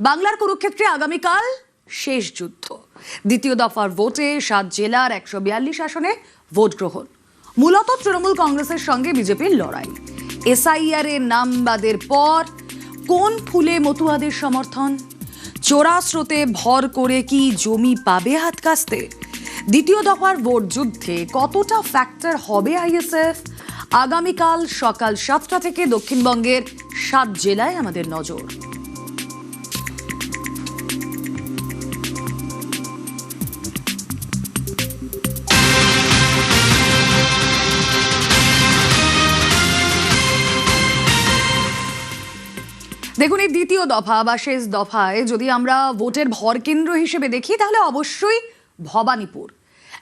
বাংলার কুরুক্ষেত্রে আগামীকাল শেষ যুদ্ধ। দ্বিতীয় দফার ভোটে 7 জেলার 142 আসনে ভোট গ্রহণ। মূলত তৃণমূল কংগ্রেসের সঙ্গে বিজেপির লড়াই। এসআইআর এর নাম বাদের পর কোন ফুলে মতুয়াদের সমর্থন? চোরা স্রোতে ভর করে কি জমি পাবে হাত কাস্তে? দ্বিতীয় দফার ভোট যুদ্ধে কতটা ফ্যাক্টর হবে আইএসএফ? আগামীকাল সকাল 7টা থেকে দক্ষিণবঙ্গের 7 জেলায় আমাদের নজর। দেখুন, এই দ্বিতীয় দফা বা শেষ দফায় যদি আমরা ভোটের ভরকেন্দ্র হিসেবে দেখি তাহলে অবশ্যই ভবানীপুর।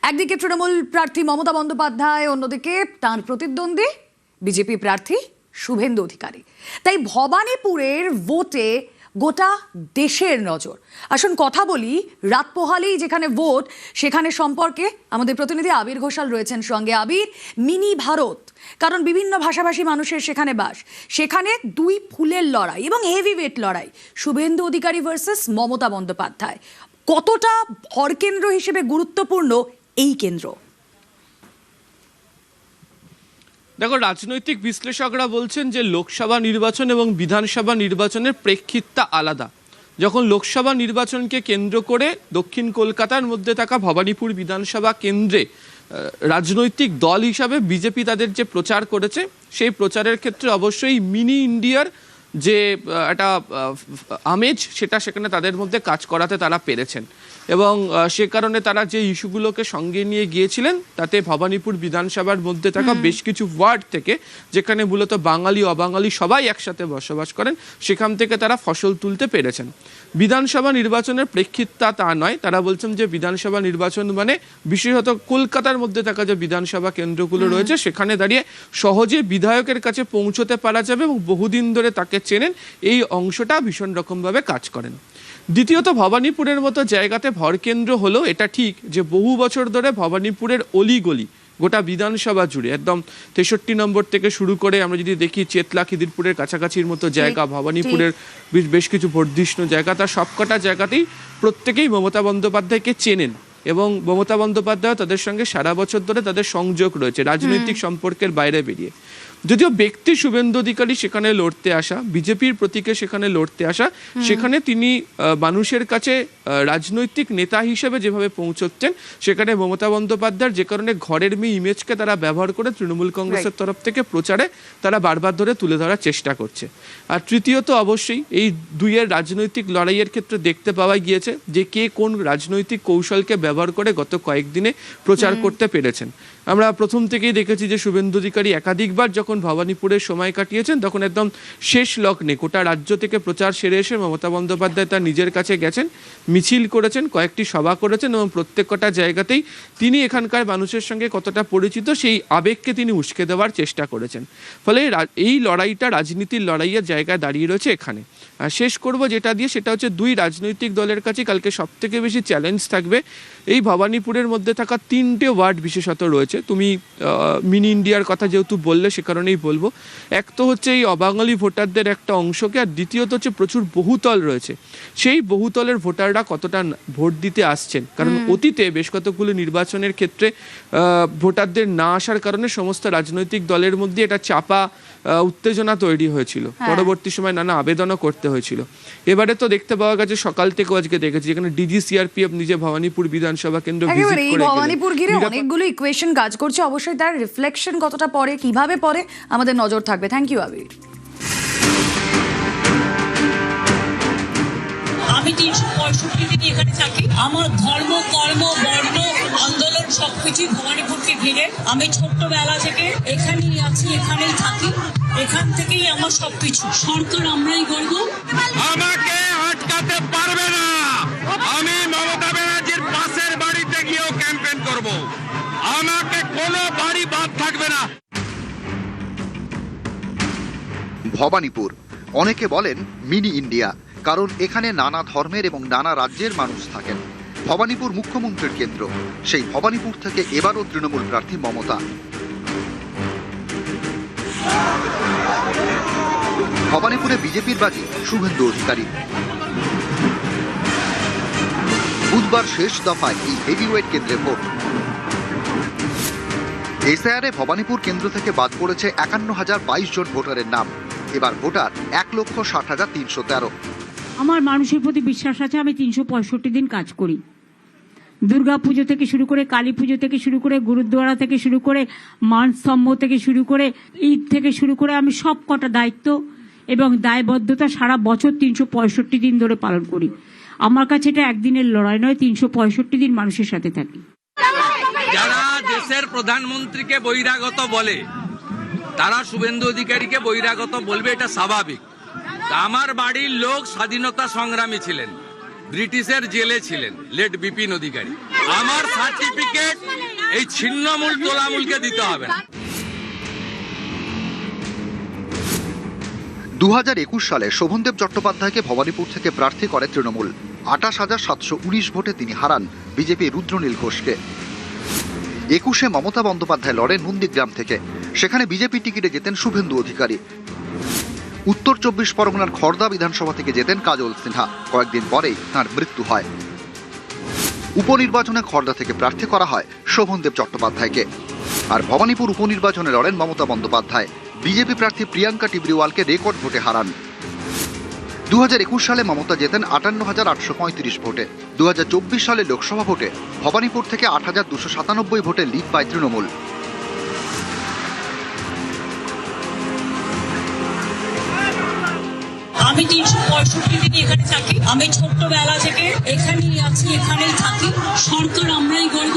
একদিকে তৃণমূল প্রার্থী মমতা বন্দ্যোপাধ্যায়, অন্যদিকে তাঁর প্রতিদ্বন্দ্বী বিজেপি প্রার্থী শুভেন্দু অধিকারী। তাই ভবানীপুরের ভোটে গোটা দেশের নজর। আসুন কথা বলি, রাত পোহালেই যেখানে ভোট সেখানে সম্পর্কে আমাদের প্রতিনিধি আবির ঘোষাল রয়েছেন সঙ্গে। আবির, মিনি ভারত, কারণ বিভিন্ন ভাষাভাষী মানুষের সেখানে বাস। সেখানে দুই ফুলের লড়াই এবং হেভিওয়েট লড়াই, শুভেন্দু অধিকারী ভার্সেস মমতা বন্দ্যোপাধ্যায়। কতটা ভরকেন্দ্র হিসেবে গুরুত্বপূর্ণ এই কেন্দ্র? দেখো, রাজনৈতিক বিশ্লেষকরা বলছেন যে লোকসভা নির্বাচন এবং বিধানসভা নির্বাচনের প্রেক্ষিতটা আলাদা। যখন লোকসভা নির্বাচনকে কেন্দ্র করে দক্ষিণ কলকাতার মধ্যে থাকা ভবানীপুর বিধানসভা কেন্দ্রে রাজনৈতিক দল হিসাবে বিজেপি তাদের যে প্রচার করেছে, সেই প্রচারের ক্ষেত্রে অবশ্যই মিনি ইন্ডিয়ার যে একটা আমেজ, সেটা সেখানে তাদের মধ্যে কাজ করাতে তারা পেরেছেন। এবং সে কারণে তারা যে ইস্যুগুলোকে সঙ্গে নিয়ে গিয়েছিলেন, তাতে ভবানীপুর বিধানসভার মধ্যে থাকা বেশ কিছু ওয়ার্ড থেকে, যেখানে মূলত বাঙালি অবাঙালি সবাই একসাথে বসবাস করেন, সেখান থেকে তারা ফসল তুলতে পেরেছেন। বিধানসভা নির্বাচনের প্রেক্ষিতটা তা নয়। তারা বলছেন যে বিধানসভা নির্বাচন মানে বিশেষত কলকাতার মধ্যে থাকা যে বিধানসভা কেন্দ্রগুলো রয়েছে, সেখানে দাঁড়িয়ে সহজে বিধায়কের কাছে পৌঁছতে পারা যাবে এবং বহুদিন ধরে তাকে চেনেন, এই অংশটা ভীষণ রকমভাবে কাজ করেন। দ্বিতীয়ত, ভবানীপুরের মতো জায়গাতে ভরকেন্দ্র হলো এটা ঠিক যে বহু বছর ধরে ভবানীপুরের অলিগলি গোটা বিধানসভা জুড়ে, একদম 63 নম্বর থেকে শুরু করে আমরা যদি দেখি চেতলা খিদিরপুরের কাছাকাছির মতো জায়গা, ভবানীপুরের বেশ কিছু বর্ধিষ্ণু জায়গা, তার সবকটা জায়গাতেই প্রত্যেকেই মমতা বন্দ্যোপাধ্যায়কে চেনেন এবং মমতা বন্দ্যোপাধ্যায় তাদের সঙ্গে সারা বছর ধরে তাদের সংযোগ রয়েছে রাজনৈতিক সম্পর্কের বাইরে বেরিয়ে। যদিও ব্যক্তি শুভেন্দু অধিকারী সেখানে লড়তে আসা, বিজেপির প্রতীকে সেখানে লড়তে আসা, সেখানে তিনি মানুষের কাছে রাজনৈতিক নেতা হিসেবে যেভাবে পৌঁছচ্ছেন, সেখানে মমতা বন্দ্যোপাধ্যায়ের যে কারণে ঘরের মেয়ে ইমেজকে তারা ব্যবহার করে তৃণমূল কংগ্রেসের তরফ থেকে প্রচারে তারা বারবার ধরে তুলে ধরার চেষ্টা করছে। আর তৃতীয়ত, অবশ্যই এই দুইয়ের রাজনৈতিক লড়াইয়ের ক্ষেত্রে দেখতে পাওয়া গিয়েছে যে কে কোন রাজনৈতিক কৌশলকে ব্যবহার করে গত কয়েকদিনে প্রচার করতে পেরেছেন। আমরা প্রথম থেকেই দেখেছি যে শুভেন্দু অধিকারী একাধিকবার যখন ভবানীপুরে সময় কাটিয়েছেন, তখন একদম শেষ লগ্নে গোটা রাজ্য থেকে প্রচার সেরে এসে মমতা বন্দ্যোপাধ্যায় তার নিজের কাছে গেছেন, মিছিল করেছেন, কয়েকটি সভা করেছেন এবং প্রত্যেকটা জায়গাতেই তিনি এখানকার মানুষের সঙ্গে কতটা পরিচিত সেই আবেগকে তিনি উস্কে দেওয়ার চেষ্টা করেছেন। ফলে এই লড়াইটা রাজনীতির লড়াইয়ের জায়গায় দাঁড়িয়ে রয়েছে এখানে। আর শেষ করব যেটা দিয়ে, সেটা হচ্ছে দুই রাজনৈতিক দলের কাছে কালকে সব থেকে বেশি চ্যালেঞ্জ থাকবে এই ভবানীপুরের মধ্যে থাকা 3টে ওয়ার্ড বিশেষত রয়েছে। তুমি মিনি ইন্ডিয়ার কথা যেহেতু বললে, সে কারণেই বলবো। এক তো হচ্ছে এই অবাঙালি ভোটারদের একটা অংশকে, আর দ্বিতীয়ত হচ্ছে প্রচুর বহুতল রয়েছে, সেই বহুতলের ভোটাররা কতটা ভোট দিতে আসছেন। কারণ অতীতে বেশ কতগুলো নির্বাচনের ক্ষেত্রে ভোটারদের না আসার কারণে সমস্ত রাজনৈতিক দলের মধ্যে এটা চাপা উত্তেজনা তৈরি হয়েছিল, পরবর্তী সময় নানা আবেদনও করতে হয়েছিল। এবারে তো দেখতে পাওয়া গেছে, সকাল থেকেও আজকে দেখেছি, যেখানে ডিজি সিআরপিএফ নিজে ভবানীপুর বিধানসভা কেন্দ্র ভিজিট করে ভবানীপুর ঘিরে অনেকগুলো ইকুয়েশন কাজ করছে। অবশ্যই তার রিফ্লেকশন কতটা পড়ে, কিভাবে পড়ে, আমাদের নজর থাকবে। থ্যাংক ইউ আবির। আমি 365 দিন এখানে থাকি। আমার ধর্ম, কর্ম, বর্ণ, আন্দোলন সবকিছু ভবানীপুরকে ঘিরে। আমি ছোট্টবেলা থেকে এখানেই আছি, এখানেই থাকি, এখান থেকেই আমার সবকিছু। সরকার আমরাই বলবো, আমাকে আটকাতে পারবে না। আমি মমতা ব্যানার্জির পাশের বাড়িতে গিয়েও ক্যাম্পেইন করব। আমাকে কোনো বাড়ি বাদ থাকবে না। ভবানীপুর, অনেকে বলেন মিনি ইন্ডিয়া, কারণ এখানে নানা ধর্মের এবং নানা রাজ্যের মানুষ থাকেন। ভবানীপুর মুখ্যমন্ত্রীর কেন্দ্র। সেই ভবানীপুর থেকে এবারও তৃণমূল প্রার্থী মমতা। ভবানীপুরে বিজেপির বাজি শুভেন্দু অধিকারী। বুধবার শেষ দফায় এই হেভিওয়েট কেন্দ্রে ভোট। এসআইআরে ভবানীপুর কেন্দ্র থেকে বাদ পড়েছে 51,022 জন ভোটারের নাম। এবার ভোটার 1,60,313। আমার মানুষের প্রতি বিশ্বাস আছে। আমি 365 দিন কাজ করি। দুর্গা পুজো থেকে শুরু করে, কালী পুজো থেকে শুরু করে, গুরুদ্বারা থেকে শুরু করে, মানস্তম্ভ থেকে শুরু করে, ঈদ থেকে শুরু করে আমি সব কটা দায়িত্ব এবং দায়বদ্ধতা সারা বছর 365 দিন ধরে পালন করি। আমার কাছে এটা একদিনের লড়াই নয়, 365 দিন মানুষের সাথে থাকি। যারা দেশের প্রধানমন্ত্রীকে বহিরাগত বলে তারা শুভেন্দু অধিকারীকে বহিরাগত বলবে, এটা স্বাভাবিক। আমার বাড়ির লোক স্বাধীনতা সংগ্রামী ছিলেন, ব্রিটিশের জেলে ছিলেন, লেট বিপিন অধিকারী। আমার সার্টিফিকেট এই ছিন্নমূল তোলামূলকে দিতে হবে না। 2021 সালে শোভনদেব চট্টোপাধ্যায়কে ভবানীপুর থেকে প্রার্থী করে তৃণমূল। 28,719 ভোটে তিনি হারান বিজেপি রুদ্রনীল ঘোষকে। 21-এ মমতা বন্দ্যোপাধ্যায় লড়েন নন্দীগ্রাম থেকে, সেখানে বিজেপি টিকিটে জেতেন শুভেন্দু অধিকারী। উত্তর 24 পরগনার খড়দা বিধানসভা থেকে জেতেন কাজল সিনহা। কয়েকদিন পরেই তাঁর মৃত্যু হয়। উপনির্বাচনে খড়দা থেকে প্রার্থী করা হয় শোভনদেব চট্টোপাধ্যায়কে। আর ভবানীপুর উপনির্বাচনে লড়েন মমতা বন্দ্যোপাধ্যায়। বিজেপি প্রার্থী প্রিয়াঙ্কা টিবরিওয়ালকে রেকর্ড ভোটে হারান। 2021 সালে মমতা জেতেন 58,835 ভোটে। 2024 সালে লোকসভা ভোটে ভবানীপুর থেকে 8,297 ভোটে লিড পায় তৃণমূল। আমি 365 দিন এখানে থাকি। আমি ছোট্টবেলা থেকে এখানেই আছি, এখানেই থাকি। সরকার আমরাই করব।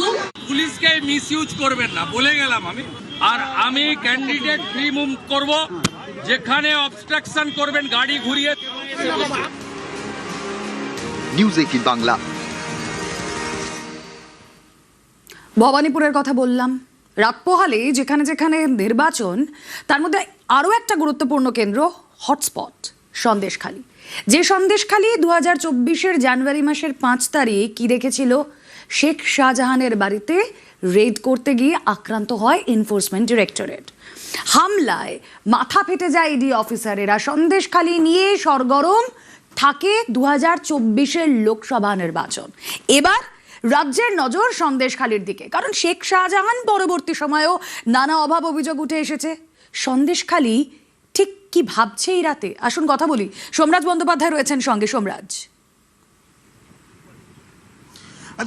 পুলিশকে মিসইউজ করবেন না, বলে গেলাম আমি। আর আমি ক্যান্ডিডেট ফ্রি মুভ করব। যেখানে অবস্ট্রাকশন করবেন গাড়ি ঘুরিয়ে। নিউজ 18 বাংলা। ভবানীপুরের কথা বললাম। রাত পোহালে যেখানে যেখানে নির্বাচন, তার মধ্যে আরও একটা গুরুত্বপূর্ণ কেন্দ্র হটস্পট সন্দেশখালী। যে সন্দেশখালী 2024-এর জানুয়ারি মাসের 5 তারিখ কি দেখেছিল, শেখ শাহজাহানের বাড়িতে রেড করতে গিয়ে আক্রান্ত হয় এনফোর্সমেন্ট ডিরেক্টরেট। হামলায় মাথা ফেটে যায় ইডি অফিসারেরা। সন্দেশখালী নিয়ে সরগরম থাকে 2024-এর লোকসভা নির্বাচন। এবার রাজ্যের নজর সন্দেশখালীর দিকে, কারণ শেখ শাহজাহান পরবর্তী সময়েও নানা অভাব অভিযোগ উঠে এসেছে। সন্দেশখালী ঠিক কি ভাবছে এই রাতে, আসুন কথা বলি। সোমরাজ বন্দ্যোপাধ্যায় রয়েছেন সঙ্গে। সোমরাজ,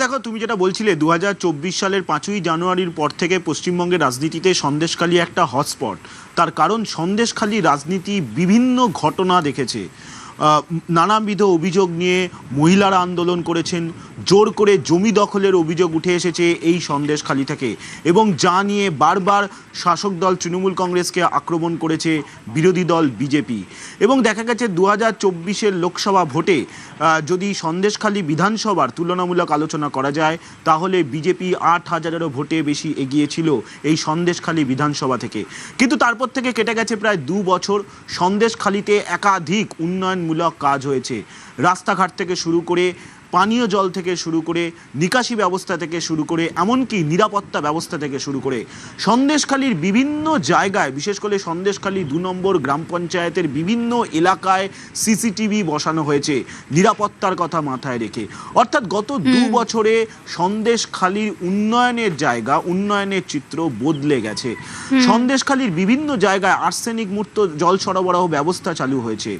দেখো, তুমি যেটা বলছিলে 2024 সালের 5ই জানুয়ারির পর থেকে পশ্চিমবঙ্গের রাজনীতিতে সন্দেশখালী একটা হটস্পট। তার কারণ সন্দেশখালী রাজনীতি বিভিন্ন ঘটনা দেখেছে। নানাবিধ অভিযোগ নিয়ে মহিলারা আন্দোলন করেছেন, জোর করে জমি দখলের অভিযোগ উঠে এসেছে এই সন্দেশখালী থেকে, এবং যা নিয়ে বারবার শাসক দল তৃণমূল কংগ্রেসকে আক্রমণ করেছে বিরোধী দল বিজেপি। এবং দেখা গেছে 2024-এর লোকসভা ভোটে যদি সন্দেশখালী বিধানসভার তুলনামূলক আলোচনা করা যায়, তাহলে বিজেপি 8,000-এরও ভোটে বেশি এগিয়েছিল এই সন্দেশখালী বিধানসভা থেকে। কিন্তু তারপর থেকে কেটে গেছে প্রায় 2 বছর। সন্দেশখালীতে একাধিক উন্নয়নমূলক কাজ হয়েছে। রাস্তাঘাট থেকে শুরু করে, পানীয় জল থেকে শুরু করে, নিকাশি ব্যবস্থা থেকে শুরু করে, এমনকি নিরাপত্তা ব্যবস্থা থেকে শুরু করে সন্দেশখালীর বিভিন্ন জায়গায়, বিশেষ করে সন্দেশখালী 2 নম্বর গ্রাম পঞ্চায়েতের বিভিন্ন এলাকায় সিসিটিভি বসানো হয়েছে নিরাপত্তার কথা মাথায় রেখে। অর্থাৎ গত 2 বছরে সন্দেশখালীর উন্নয়নের জায়গা, উন্নয়নের চিত্র বদলে গেছে। সন্দেশখালীর বিভিন্ন জায়গায় আর্সেনিক মুক্ত জল সরবরাহ ব্যবস্থা চালু হয়েছে।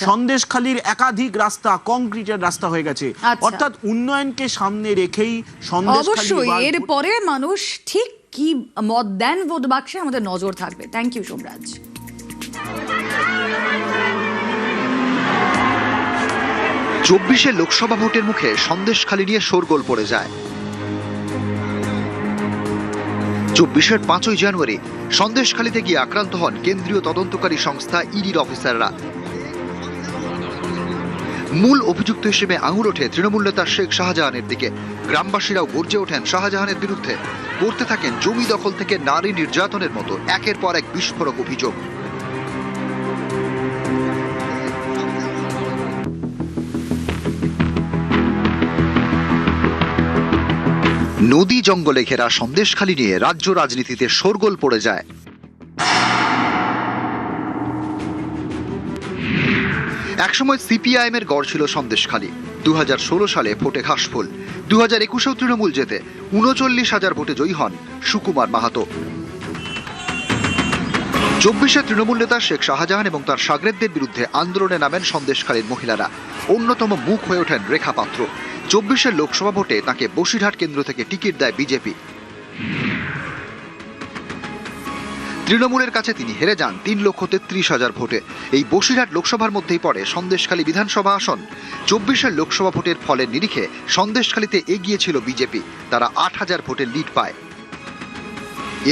সন্দেশখালীর একাধিক রাস্তা কংক্রিটের রাস্তা হয়ে গেছে। অর্থাৎ উন্নয়নকে সামনে রেখেই অবশ্যই এরপরে মানুষ ঠিক কি মত দেন ভোট বাক্সে আমাদের নজর থাকবে। Thank you Somraj. 24-এর লোকসভা ভোটের মুখে সন্দেশখালী নিয়ে শোরগোল পড়ে যায়। 24-এর 5ই জানুয়ারি সন্দেশখালীতে গিয়ে আক্রান্ত হন কেন্দ্রীয় তদন্তকারী সংস্থা ইডির অফিসাররা। মূল অভিযুক্ত হিসেবে আঙুল ওঠে তৃণমূল নেতা শেখ শাহজাহানের দিকে। গ্রামবাসীরাও গর্জে ওঠেন শাহজাহানের বিরুদ্ধে। করতে থাকেন জমি দখল থেকে নারী নির্যাতনের মতো একের পর এক বিস্ফোরক অভিযোগ। নদী জঙ্গলে ঘেরা সন্দেশখালী নিয়ে রাজ্য রাজনীতিতে শোরগোল পড়ে যায়। একসময় সিপিআইএম এর গড় ছিল সন্দেশখালী। 2016 সালে ভোটে ঘাসফুল। 2021-এও তৃণমূল জেতে 39,000 ভোটে জয়ী হন সুকুমার মাহাতো। 24-এ তৃণমূল নেতা শেখ শাহজাহান এবং তার শাগরেদদের বিরুদ্ধে আন্দোলনে নামেন সন্দেশখালীর মহিলারা। অন্যতম মুখ হয়ে ওঠেন রেখা পাত্র। 24-এর লোকসভা ভোটে তাকে বসিরহাট কেন্দ্র থেকে টিকিট দেয় বিজেপি। তৃণমূলের কাছে তিনি হেরে যান 3,33,000 ভোটে। এই বসিরহাট লোকসভার মধ্যেই পড়ে সন্দেশখালী বিধানসভা আসন। 24-এর লোকসভা ভোটের ফলের নিরিখে সন্দেশখালীতে এগিয়ে ছিল বিজেপি। তারা 8,000 ভোটের লিড পায়।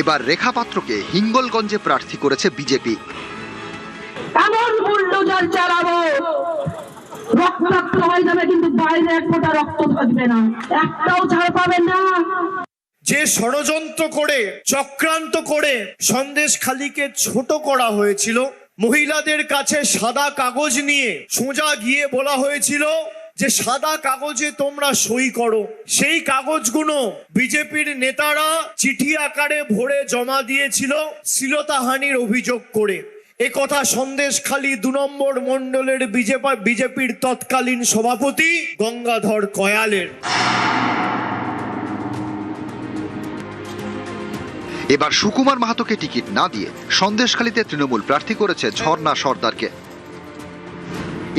এবার রেখা পাত্রকে হিঙ্গলগঞ্জে প্রার্থী করেছে বিজেপি। এমন বুলডোজার চালাবো, রক্তাক্ত হয়ে যাবে, কিন্তু বাইরে এক ফোঁটা রক্ত থাকবে না, একটাও ছাড় পাবেন না। যে ষড়যন্ত্র করে, চক্রান্ত করে সন্দেশখালীকে ছোট করা হয়েছিল, মহিলাদের কাছে সাদা কাগজ নিয়ে সোজা গিয়ে বলা হয়েছিল যে সাদা কাগজে তোমরা সই করো। সেই কাগজগুলো বিজেপির নেতারা চিঠি আকারে ভরে জমা দিয়েছিল শ্লীলতাহানির অভিযোগ করে। একথা সন্দেশখালী 2 নম্বর মণ্ডলের বিজেপির তৎকালীন সভাপতি গঙ্গাধর কয়ালের। এবার সুকুমার মাহাতোকে টিকিট না দিয়ে সন্দেশখালীতে তৃণমূল প্রার্থী করেছে ঝর্ণা সর্দারকে।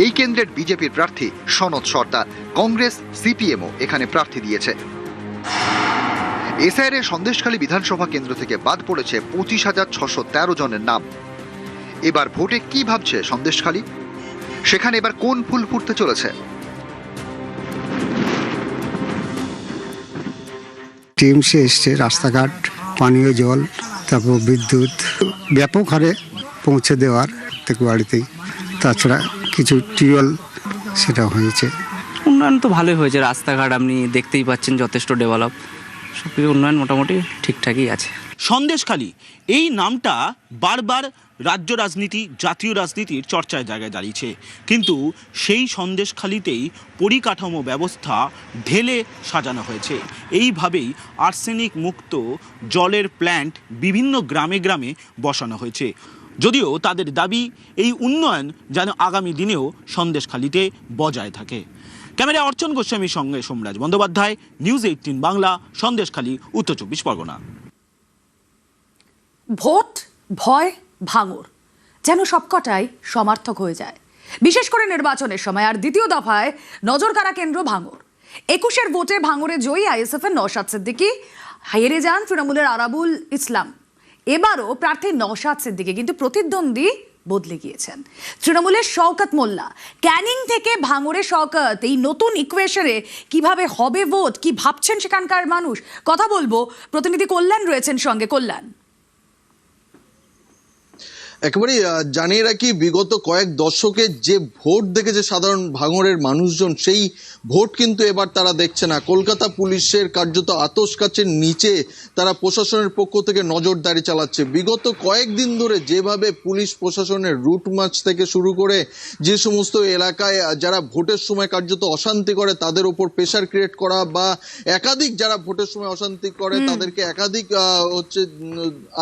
এই কেন্দ্রের বিজেপির প্রার্থী সনৎ সর্দার। কংগ্রেস, সিপিএমও এখানে প্রার্থী দিয়েছে। এসআইআর সন্দেশখালী বিধানসভা কেন্দ্র থেকে বাদ পড়েছে 25,613 জনের নাম। এবার ভোটে কি ভাবছে সন্দেশখালী? সেখানে এবার কোন ফুল ফুটতে চলেছে? টিএমসি এসছে, রাস্তাঘাট, পানীয় জল, তারপর বিদ্যুৎ ব্যাপক হারে পৌঁছে দেওয়ার প্রত্যেক বাড়িতেই। তাছাড়া কিছু টিউবওয়েল সেটা হয়েছে। উন্নয়ন তো ভালোই হয়েছে, রাস্তাঘাট আপনি দেখতেই পাচ্ছেন যথেষ্ট ডেভেলপ, সব কিছু উন্নয়ন মোটামুটি ঠিকঠাকই আছে। সন্দেশখালী এই নামটা বারবার রাজ্য রাজনীতি, জাতীয় রাজনীতির চর্চায় জায়গায় দাঁড়িয়েছে, কিন্তু সেই সন্দেশখালীতেই পরিকাঠামো ব্যবস্থা ঢেলে সাজানো হয়েছে। এইভাবেই আর্সেনিক মুক্ত জলের প্ল্যান্ট বিভিন্ন গ্রামে গ্রামে বসানো হয়েছে। যদিও তাদের দাবি এই উন্নয়ন যেন আগামী দিনেও সন্দেশখালীতে বজায় থাকে। ক্যামেরায় অর্চন গোস্বামীর সঙ্গে সোমরাজ বন্দ্যোপাধ্যায়, নিউজ 18 বাংলা, সন্দেশখালী, উত্তর 24 পরগনা। ভোট, ভয়, ভাঙর যেন সবকটাই সমার্থক হয়ে যায়, বিশেষ করে নির্বাচনের সময়। আর দ্বিতীয় দফায় নজর কাড়া কেন্দ্র ভাঙর। 21-এর ভোটে ভাঙরে জয়ী আইএসএফ এর নওশাদ সিদ্দিকী, হেরে যান তৃণমূলের আরাবুল ইসলাম। এবারও প্রার্থী নওশাদ সিদ্দিকী, কিন্তু প্রতিদ্বন্দ্বী বদলে গিয়েছেন। তৃণমূলের শওকত মোল্লা। ক্যানিং থেকে ভাঙরে শওকত, এই নতুন ইকুয়েশনে কিভাবে হবে ভোট, কি ভাবছেন সেখানকার মানুষ? কথা বলবো, প্রতিনিধি কল্যাণ রয়েছেন সঙ্গে। কল্যাণ, একেবারেই জানিয়ে রাখি, বিগত কয়েক দশকে যে ভোট দেখেছে সাধারণ ভাঙড়ের মানুষজন, সেই ভোট কিন্তু এবার তারা দেখছে না। কলকাতা পুলিশের কার্যত আতশ কাচের নিচে তারা প্রশাসনের পক্ষ থেকে নজরদারি চালাচ্ছে। বিগত কয়েকদিন ধরে যেভাবে পুলিশ প্রশাসনের রুট মার্চ থেকে শুরু করে যে সমস্ত এলাকায় যারা ভোটের সময় কার্যত অশান্তি করে তাদের ওপর প্রেশার ক্রিয়েট করা, বা একাধিক যারা ভোটের সময় অশান্তি করে তাদেরকে একাধিক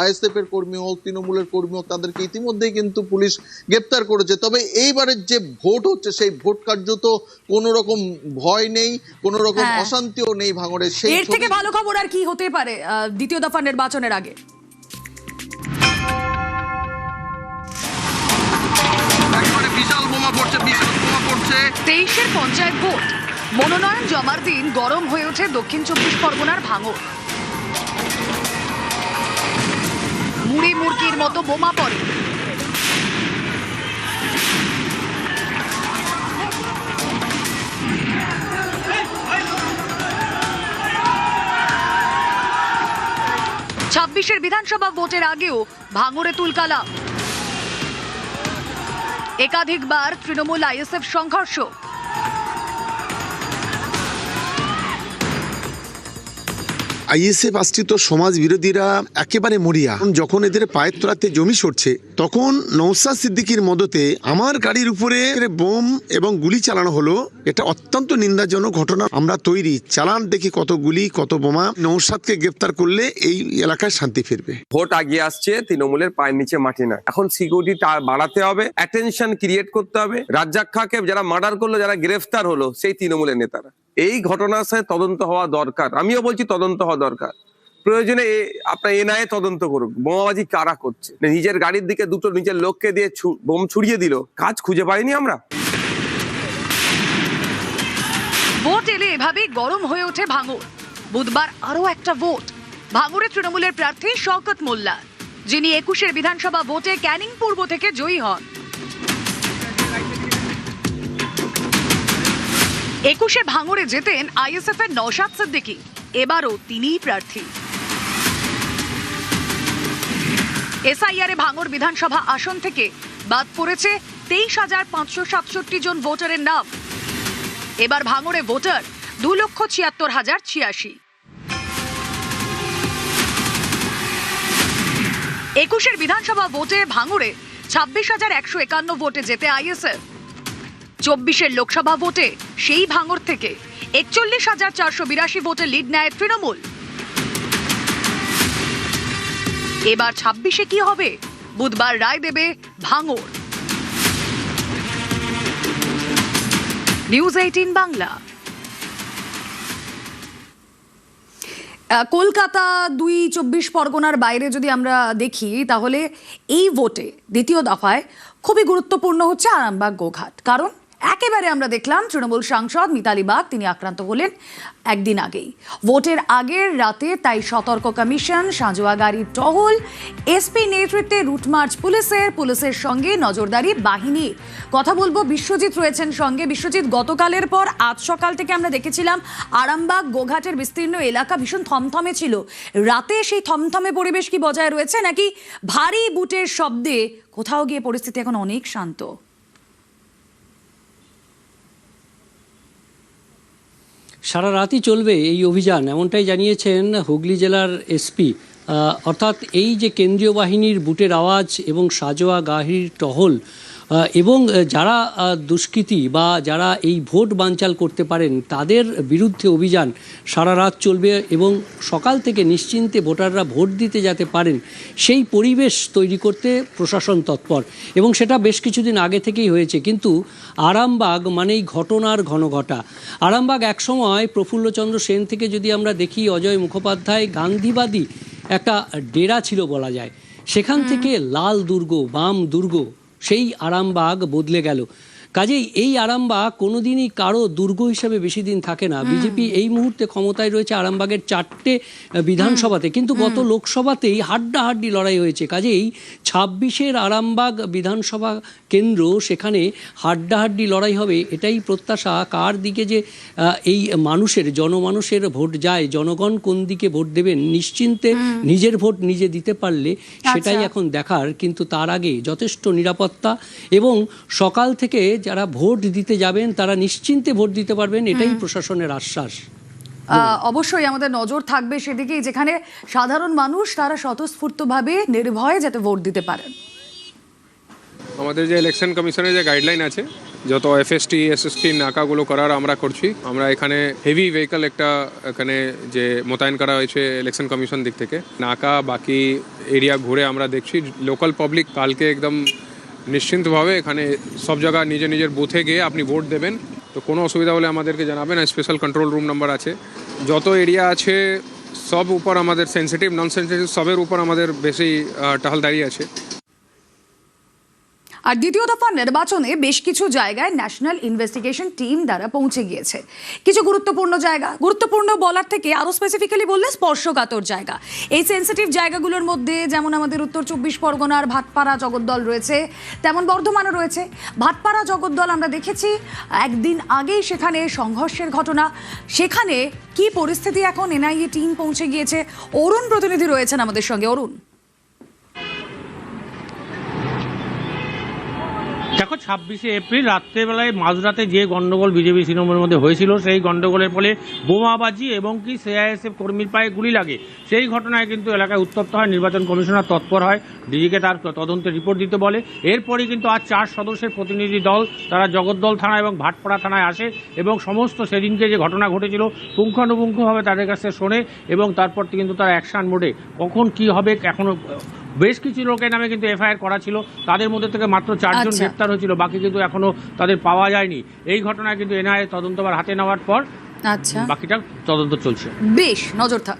আইএসএফ এর কর্মী হোক, তৃণমূলের কর্মী হোক, তাদেরকে ইতিমধ্যেই কিন্তু পুলিশ গ্রেপ্তার করেছে। তবে এইবারের যে ভোট হচ্ছে সেই ভোট কার্যত কোন রকম ভয় নেই, কোন রকম অশান্তিও নেই ভাঙড়ে। সেই এর থেকে ভালো খবর আর কি হতে পারে দ্বিতীয় দফা নির্বাচনের আগে? বিশাল বোমা পড়ছে, বিশাল বোমা পড়ছে। 23-এর পঞ্চায়েত ভোট, মনোনয়ন জমার দিন গরম হয়ে ওঠে দক্ষিণ 24 পরগনার ভাঙড়। মুড়ি মুড়কির মতো বোমা পড়ে। ছাব্বিশের বিধানসভা ভোটের আগেও ভাঙড়ে তুলকালা। একাধিকবার তৃণমূল আইএসএফ সংঘর্ষ। আইএসএফ আশ্রিত সমাজ বিরোধীরা একেবারে মরিয়া। যখন এদের পায়ের তলাতে জমি সরছে তখন নওশাদ সিদ্দিকীর মদতে আমার গাড়ির উপরে বোম এবং গুলি চালানো হলো। এটা অত্যন্ত নিন্দাজনক ঘটনা। আমরা তৈরি, চালান দেখি কত গুলি কত বোমা। নওশাদকে গ্রেফতার করলে এই এলাকায় শান্তি ফিরবে। ভোট আগিয়ে আসছে, তৃণমূলের পায়ের নিচে মাটি না। এখন সিকিউরিটি বাড়াতে হবে, অ্যাটেনশন ক্রিয়েট করতে হবে। রাজ্জাক খাঁকে যারা মার্ডার করলো, যারা গ্রেফতার হলো, সেই তৃণমূলের নেতারা। এই ঘটনার সাথে তদন্ত হওয়া দরকার। আমিও বলছি তদন্ত হওয়া দরকার। প্রয়োজনে আপনার এনআইএ তদন্ত করুক, বোমাবাজি কারা করছে। নিজের গাড়ির দিকে দুটো নিজের লোককে দিয়ে বোম ছুড়িয়ে দিল, কাজ খুঁজে পাইনি আমরা। ভোট এলে এভাবেই গরম হয়ে ওঠে ভাঙড়। বুধবার আরো একটা ভোট। ভাঙড়ে তৃণমূলের প্রার্থী শওকত মোল্লা, যিনি 21 বিধানসভা ভোটে ক্যানিং পূর্ব থেকে জয়ী হন। 21 ভাঙড়ে জেতেন আইএসএফ এর নওশাদ সিদ্দিকী। এবারও তিনিই প্রার্থী। এসআইআর এ ভাঙড় বিধানসভা আসন থেকে বাদ পড়েছে 23,567 জন ভোটারের নাম। এবার ভাঙড়ে ভোটার 2,76,086। 21 বিধানসভা ভোটে ভাঙড়ে 26,151 ভোটে জেতে আইএসএফ। 24 লোকসভা ভোটে সেই ভাঙড় থেকে 41,482 ভোটে লিড নেয় তৃণমূল। এবার 26-এ কি হবে? বুধবার রায় দেবে ভাঙড়। নিউজ 18 বাংলা। কলকাতা 24 পরগনার বাইরে যদি আমরা দেখি তাহলে এই ভোটে দ্বিতীয় দফায় খুবই গুরুত্বপূর্ণ হচ্ছে আরামবাগ গোঘাট। কারণ একেবারে আমরা দেখলাম তৃণমূল সাংসদ মিতালি বাগ তিনি আক্রান্ত হলেন একদিন আগেই। ভোটের আগের রাতে তাই সতর্ক কমিশন, সাঁজোয়া গাড়ির টহল, এসপি নেতৃত্বে রুটমার্চ পুলিশের সঙ্গে নজরদারি বাহিনী। কথা বলবো, বিশ্বজিৎ রয়েছেন সঙ্গে। বিশ্বজিৎ, গতকালের পর আজ সকাল থেকে আমরা দেখেছিলাম আরামবাগ গোঘাটের বিস্তীর্ণ এলাকা ভীষণ থমথমে ছিল। রাতে সেই থমথমে পরিবেশ কি বজায় রয়েছে, নাকি ভারী বুটের শব্দে কোথাও গিয়ে পরিস্থিতি এখন অনেক শান্ত? সারা রাতই চলবে এই অভিযান, এমনটাই জানিয়েছেন হুগলি জেলার এসপি। অর্থাৎ এই যে কেন্দ্রীয় বাহিনীর বুটের আওয়াজ এবং সাঁজোয়া গাড়ির টহল এবং যারা দুষ্কৃতী বা যারা এই ভোট বানচাল করতে পারেন তাদের বিরুদ্ধে অভিযান সারা রাত চলবে এবং সকাল থেকে নিশ্চিন্তে ভোটাররা ভোট দিতে যেতে পারেন সেই পরিবেশ তৈরি করতে প্রশাসন তৎপর, এবং সেটা বেশ কিছুদিন আগে থেকেই হয়েছে। কিন্তু আরামবাগ মানেই ঘটনার ঘনঘটা। আরামবাগ একসময় প্রফুল্লচন্দ্র সেন থেকে যদি আমরা দেখি, অজয় মুখোপাধ্যায় গান্ধীবাদী একটা ডেরা ছিল বলা যায়। সেখান থেকে লাল দুর্গ, বাম দুর্গ, সেই আরামবাগ বদলে গেল। কাজেই এই আরামবাগ কোনোদিনই কারো দুর্গ হিসেবে বেশি দিন থাকে না। বিজেপি এই মুহূর্তে ক্ষমতায় রয়েছে আরামবাগের 4টে বিধানসভাতে, কিন্তু গত লোকসভাতেই হাড্ডাহাড্ডি লড়াই হয়েছে। কাজেই 26-এর আরামবাগ বিধানসভা কেন্দ্র, সেখানে হাড্ডাহাড্ডি লড়াই হবে, এটাই প্রত্যাশা। কার দিকে যে এই জনমানুষের ভোট যায়, জনগণ কোন দিকে ভোট দেবেন, নিশ্চিন্তে নিজের ভোট নিজে দিতে পারলে সেটাই এখন দেখার। কিন্তু তার আগে যথেষ্ট নিরাপত্তা এবং সকাল থেকে যারা ভোট দিতে যাবেন তারা নিশ্চিন্তে ভোট দিতে পারবেন, এটাই প্রশাসনের আশ্বাস। অবশ্যই আমাদের নজর থাকবে সেদিকেই, যেখানে সাধারণ মানুষ তারা স্বতঃস্ফূর্তভাবে নির্ভয়ে যাতে ভোট দিতে পারেন। আমাদের যে ইলেকশন কমিশনের যে গাইডলাইন আছে, যত এফএসটি এসএসটি নাকাগুলো করার আমরা করছি। আমরা এখানে হেভি ভেহিকল একটা এখানে যে মোতায়েন করা হয়েছে ইলেকশন কমিশন দিক থেকে। নাকা বাকি এরিয়া ঘুরে আমরা দেখছি। লোকাল পাবলিক কালকে একদম নিশ্চিন্তভাবে এখানে সব জায়গা নিজের বুথে গিয়ে আপনি ভোট দেবেন। তো কোনো অসুবিধা হলে আমাদেরকে জানাবেন। স্পেশাল কন্ট্রোল রুম নাম্বার আছে। যত এরিয়া আছে সব উপর আমাদের সেন্সিটিভ নন সেন্সিটিভ সবের উপর আমাদের বেশি টহলদারি আছে। আর দ্বিতীয় দফা নির্বাচনে বেশ কিছু জায়গায় ন্যাশনাল ইনভেস্টিগেশন টিম দ্বারা পৌঁছে গিয়েছে। কিছু গুরুত্বপূর্ণ জায়গা, গুরুত্বপূর্ণ বলার থেকে আরো স্পেসিফিক্যালি বললে স্পর্শকাতর জায়গা। এই সেন্সিটিভ জায়গাগুলোর মধ্যে যেমন আমাদের উত্তর 24 পরগনার ভাটপাড়া জগদ্দল রয়েছে, তেমন বর্ধমানও রয়েছে। ভাটপাড়া জগদ্দল আমরা দেখেছি একদিন আগেই সেখানে সংঘর্ষের ঘটনা। সেখানে কি পরিস্থিতি এখন? এনআইএ টিম পৌঁছে গিয়েছে। অরুণ প্রতিনিধি রয়েছেন আমাদের সঙ্গে। অরুণ, দেখো 26শে এপ্রিল রাত্রেবেলায় মাঝরাতে যে গন্ডগোল বিজেপি তৃণমূলের মধ্যে হয়েছিল, সেই গন্ডগোলের ফলে বোমাবাজি এবং কি সিআইএসএফ কর্মীর পায়ে গুলি লাগে, সেই ঘটনায় কিন্তু এলাকায় উত্তপ্ত হয়। নির্বাচন কমিশনার তৎপর হয়, ডিজিকে তার তদন্তের রিপোর্ট দিতে বলে। এরপরই কিন্তু আজ 4 সদস্যের প্রতিনিধি দল তারা জগদ্দল থানা এবং ভাটপাড়া থানায় আসে এবং সমস্ত সেদিনকে যে ঘটনা ঘটেছিল পুঙ্খানুপুঙ্খভাবে তাদের কাছে শোনে এবং তারপর কিন্তু তারা অ্যাকশন মোডে। কখন কি হবে এখনো বেশ কিছু লোকের নামে কিন্তু এফআইআর করা ছিল, তাদের মধ্যে থেকে মাত্র 4 জন গ্রেপ্তার হয়েছিল, বাকি কিন্তু এখনো তাদের পাওয়া যায়নি। এই ঘটনায় কিন্তু এনআইএ তদন্তভার হাতে নেওয়ার পর বাকিটা তদন্ত চলছে। বেশ, নজর থাক।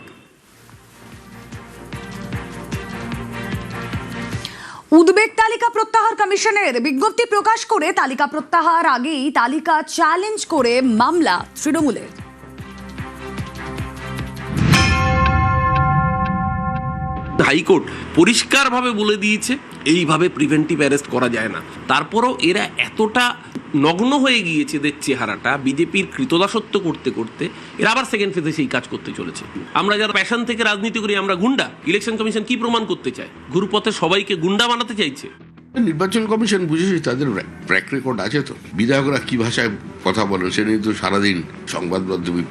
উদ্বেগ তালিকা প্রত্যাহার কমিশনের বিজ্ঞপ্তি প্রকাশ করে তালিকা প্রত্যাহার আগেই তালিকা চ্যালেঞ্জ করে মামলা তৃণমূলের। হাইকোর্ট পরিষ্কারভাবে বলে দিয়েছে এইভাবে প্রিভেন্টিভ অ্যারেস্ট করা যায় না। তারপরও এরা এতটা নগ্ন হয়ে গিয়েছে এদের চেহারাটা, বিজেপির কৃতদাসত্ব করতে করতে এরা আবার সেকেন্ড ফেজে সেই কাজ করতে চলেছে। আমরা যারা প্যাশন থেকে রাজনীতি করি আমরা গুন্ডা, ইলেকশন কমিশন কি প্রমাণ করতে চায়? ঘুরপথে সবাইকে গুন্ডা বানাতে চাইছে। নির্বাচন কমিশন বুঝেছি তাদের ট্র্যাক রেকর্ড আছে, তো বিধায়করা কি ভাষায় কথা বলেন সে নিয়ে তো সারাদিন সংবাদ মাধ্যমে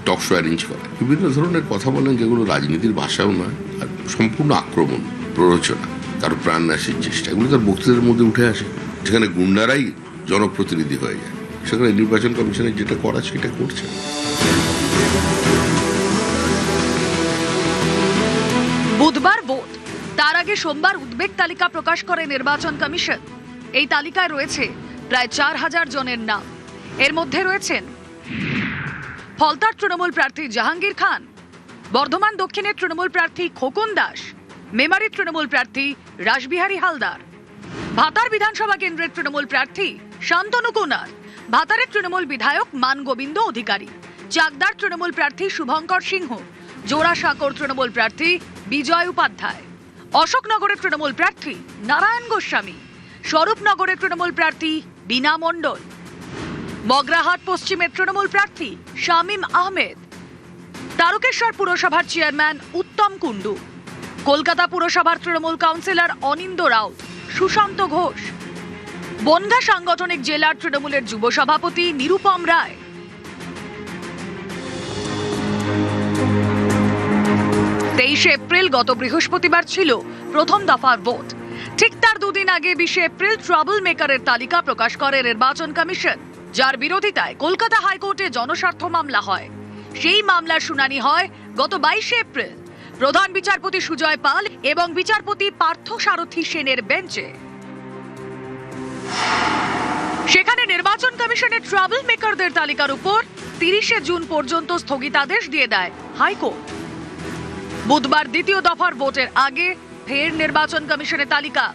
টক শো অ্যারেঞ্জ করে, বিভিন্ন ধরনের কথা বলেন যেগুলো রাজনীতির ভাষাও নয়, আর সম্পূর্ণ আক্রমণ, প্ররোচনা, কারো প্রাণ নাশের চেষ্টা, এগুলো তার বক্তৃতার মধ্যে উঠে আসে। যেখানে গুন্ডারাই জনপ্রতিনিধি হয়ে যায়, সেখানে নির্বাচন কমিশনের যেটা করা সেটা করছে। বুধবার ভোট, তার আগে সোমবার উদ্বেগ তালিকা প্রকাশ করে নির্বাচন কমিশন। এই তালিকায় রয়েছে প্রায় 4000 জনের নাম। এর মধ্যে রয়েছেন ফলতার তৃণমূল প্রার্থী জাহাঙ্গীর খান, বর্ধমান দক্ষিণের তৃণমূল প্রার্থী খোকন দাস, মেমারির তৃণমূল প্রার্থী রাসবিহারী হালদার, ভাতার বিধানসভা কেন্দ্রের তৃণমূল প্রার্থী শান্তনু কুনার, ভাতারের তৃণমূল বিধায়ক মান গোবিন্দ অধিকারী, চাকদার তৃণমূল প্রার্থী শুভঙ্কর সিংহ, জোড়াসাঁকোর তৃণমূল প্রার্থী বিজয় উপাধ্যায়, অশোকনগরের তৃণমূল প্রার্থী নারায়ণ গোস্বামী, স্বরূপনগরের তৃণমূল প্রার্থী বীণা মণ্ডল, মগরাহাট পশ্চিমের তৃণমূল প্রার্থী শামীম আহমেদ, তারকেশ্বর পুরসভার চেয়ারম্যান উত্তম কুণ্ডু, কলকাতা পুরসভার তৃণমূল কাউন্সিলর অনিন্দ রাউত, সুশান্ত ঘোষ, বনগাঁ সাংগঠনিক জেলার তৃণমূলের যুব সভাপতি নিরুপম রায়। 23 এপ্রিল গত বৃহস্পতিবার ছিল প্রথম দফার ভোট। ঠিক তার দুদিন আগে 20 এপ্রিল ট্রাবল মেকারের তালিকা প্রকাশ করে নির্বাচন কমিশন, যার বিরোধিতায় কলকাতা হাইকোর্টে জনস্বার্থ মামলা হয়। সেই মামলার শুনানি হয় গত 22 এপ্রিল প্রধান বিচারপতি সুজয় পাল এবং বিচারপতি পার্থ সারথী সেনের বেঞ্চে। সেখানে নির্বাচন কমিশনের ট্রাবল মেকারদের তালিকার উপর 30 জুন পর্যন্ত স্থগিতাদেশ দিয়ে দেয় হাইকোর্ট। বুধবার দ্বিতীয় দফার ভোটের আগে ফের নির্বাচন কমিশনের তালিকা।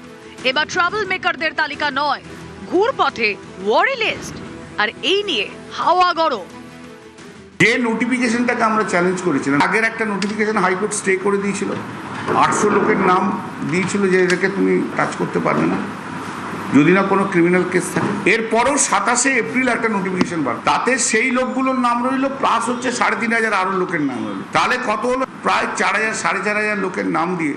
এবার ট্রাবল মেকারদের তালিকা নয়, ঘুরপথে ওয়ারি লিস্ট। আর এই নিয়ে হাওয়া গরম। যে নোটিফিকেশনটাকে আমরা চ্যালেঞ্জ করেছিলাম, আগের একটা নোটিফিকেশন হাইকোর্ট স্টে করে দিয়েছিল, 800 লোকের নাম দিয়েছিল যে এদেরকে তুমি টাচ করতে পারবে না যদি না কোনো ক্রিমিনাল কেস থাকে। এরপরও 27 এপ্রিল একটা নোটিফিকেশন বার, তাতে সেই লোকগুলোর নাম রইল, প্লাস হচ্ছে 3500 আরো লোকের নাম রইল। তাহলে কত হলো? প্রায় 4000 4500 লোকের নাম দিয়ে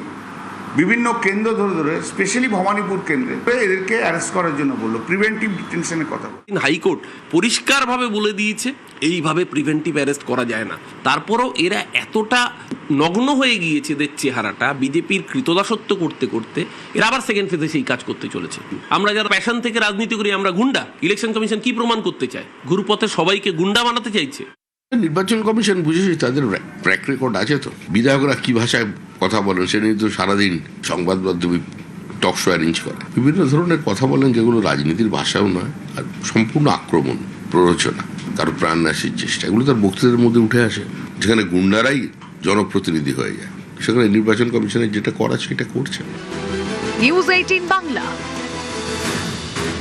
বিভিন্ন কেন্দ্র ধরে ধরে স্পেশালি ভবানীপুর কেন্দ্রে এদেরকে অ্যারেস্ট করার জন্য বললো, প্রিভেন্টিভ ডিটেনশনের কথা। হাইকোর্ট পরিষ্কারভাবে বলে দিয়েছে এইভাবে প্রিভেন্টিভ অ্যারেস্ট করা যায় না। তারপরও এরা এতটা নগ্ন হয়ে গিয়েছে এদের চেহারাটা, বিজেপির কৃতদাসত্ব করতে করতে এরা আবার সেকেন্ড ফেজে সেই কাজ করতে চলেছে। আমরা যারা প্যাশন থেকে রাজনীতি করি আমরা গুন্ডা, ইলেকশন কমিশন কি প্রমাণ করতে চায়? ঘুরপথে সবাইকে গুন্ডা বানাতে চাইছে। নির্বাচন কমিশন বুঝেছি তাদের ট্র্যাক রেকর্ড আছে, তো বিধায়করা কি ভাষায় কথা বলেন সে নিয়ে তো সারাদিন সংবাদ মাধ্যমে টক শো অ্যারেঞ্জ করে, বিভিন্ন ধরনের কথা বলেন যেগুলো রাজনীতির ভাষাও নয়, আর সম্পূর্ণ আক্রমণ, প্ররোচনা, কারো প্রাণ নাশের চেষ্টা, এগুলো তার বক্তৃতার মধ্যে উঠে আসে। যেখানে গুন্ডারাই জনপ্রতিনিধি হয়ে যায়, সেখানে নির্বাচন কমিশনের যেটা করা সেটা করছে। নিউজ 18 বাংলা।